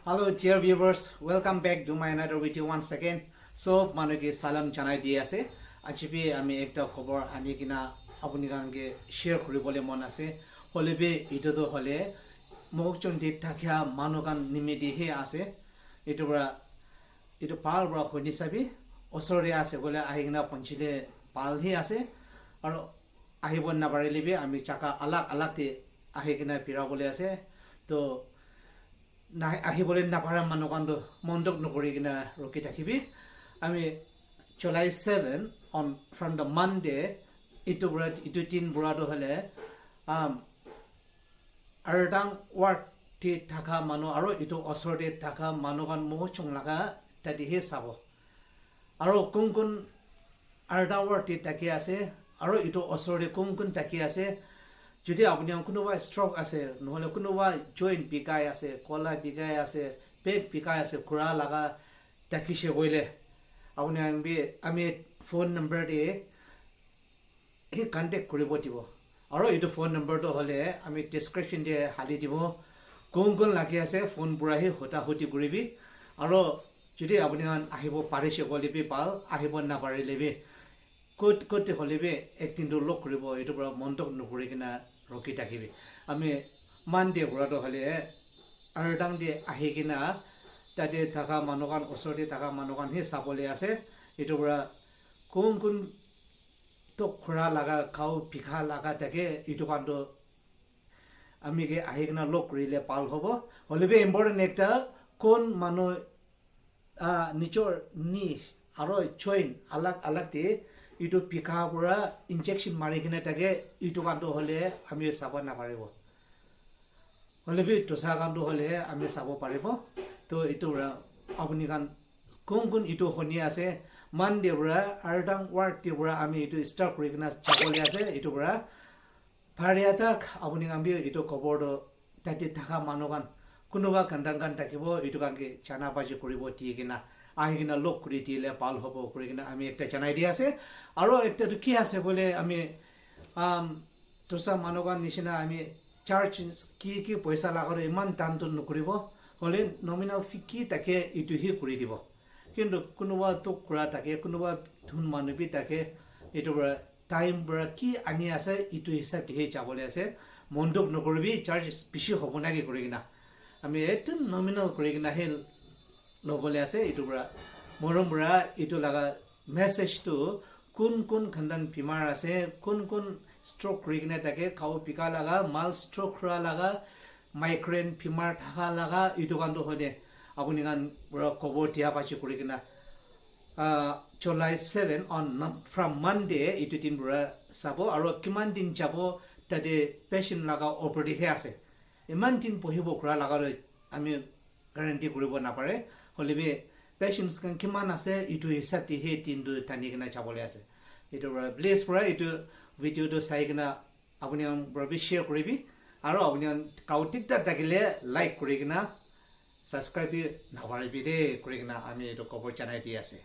Hello dear viewers, welcome back to my another video once again. So manuki salam janai di ase. Ajibi ami ekta khobor ani kina apuni kange share koribole mon ase. Holebe ito to hole mokchon de takia manukan nimedi he ase. Ito pal bra khoni sabi osore ase bole ahigna ponchile pal he ase. Aro ahibon na barelibe ami chaka alak te ahigna pira bole ase. To আহিবলৈ নাপাৰা মানুহকando মন্দক নকৰি কিনা ৰকি থাকিবি আমি July 7 on from the Monday itu tin burado hলে আৰডাং work টি থাকা মানুহ আৰু ইটো অসৰতে থাকা মানুহখন মোহ চং লাগা তাদি হে চাব আৰু কোন আৰডাং ওয়াৰ্ক টি তাকি আছে আৰু ইটো অসৰতে কোন তাকি আছে যদি আপনি কোনোবা স্ট্রোক আছে নহলে কোনোবা জয়েন্ট পিকাই আছে কলা পিকাই আছে পেক পিকাই আছে খুৰা লাগা তাকিছে কইলে আপনি আমি ফোন নাম্বাৰ দে হে কন্টাক্ট কৰিব দিব আৰু এইটো ফোন নাম্বাৰটো হলে আমি ডেসক্ৰিপশন দে হালি দিব কোন লাগি আছে ফোন পুৰাহি হতা কৰিবি আৰু যদি আপনি আহিব পাৰিছে কলিবি পাল আহিব না পাৰিলেবি কোট হলিবে একদিনটো লক কৰিব এইটো পুৰা মন্তক নকৰি কিনা ৰকি থাকিবি আমি মানডে ঘৰটো হলে আৰডাং দে আহি কিনা তাতে থাকা মানুহখন ওচৰতে থাকা মানুহখন হে চাবলে আছে এইটো পুৰা কোন তো খুৰা লাগা খাও পিখা লাগা থাকে এইটো কাndo আমি কে আহি কিনা লক কৰিলে পাল হ'ব হলিবে ইম্পৰ্টেন্ট একটা কোন মানুহ নিচৰ নি আৰু চইন আলাক তে ইটো পিকা পুৰা ইনজেকশন মাৰি কিনে তাকে ইটো কাndo হলে আমি চাব না পাৰিব হলেবি তোসা কাndo হলে আমি চাব পাৰিব তো ইটো আপুনি কান কোন ইটো হনি আছে মান দেবৰা আৰডাং ওয়াৰ্ক দেবৰা আমি ইটো স্টাৰ্ট কৰি কিনা চাবলে আছে ইটো পুৰা ভাৰিয়াতাক আপুনি আমি ইটো খবৰটো তাতে থাকা মানুহগান কোনোবা কান্দান থাকিব ইটো কাকে জানা বাজি কৰিব তি কিনা আহি কিনা লক কৰি দিলে পাল হ'ব কৰি কিনা আমি একটা জানাই দি আছে আৰু একটা কি আছে বলে আমি তোসা মানুহগান নিচিনা আমি চাৰ্জ কি পয়সা লাগাৰ ইমান টানটো নকৰিব হলে নমিনাল ফি কি তাকে ইটো হি কৰি দিব কিন্তু কোনোবা তো কৰা তাকে কোনোবা ধুন মানুহবি তাকে ইটো টাইম কি আনি আছে ইটো হিসাব হে যাবলে আছে মন্দক নকৰিবি চাৰ্জ বেছি হ'ব নাকি কৰি কিনা আমি একদম নমিনাল কৰি কিনা হে লবলে আছে ইটো মৰম ইটো লাগা মেসেজটো কোন খণ্ডন বিমাৰ আছে কোন স্ট্ৰোক কৰি কিনে তাকে খাও পিকা লাগা মাল স্ট্ৰোক কৰা লাগা মাইগ্ৰেন বিমাৰ থাকা লাগা ইটো কাndo হলে আপুনি গান খবৰ দিয়া পাইছে কৰি কিনা July 7 on from Monday ইটো দিন চাব আৰু কিমান দিন যাব তাতে পেশেন্ট লাগা অপাৰেটি হে আছে ইমান দিন পঢ়িব কৰা লাগা আমি গ্যাৰান্টি কৰিব না পাৰে হলিবে পেশেন্টস কান কিমান আছে ইটো হিসাবটি হে তিনটো টানি কিনা চাবলে আছে ইটো প্লিজ ইটো ভিডিওটো চাই কিনা আপুনি শ্বেয়াৰ কৰিবি আৰু আপুনি কাউটিকটা থাকিলে লাইক কৰি কিনা সাবস্ক্ৰাইব নাপাৰিবি দে কৰি কিনা আমি এইটো খবৰ জানাই দি আছে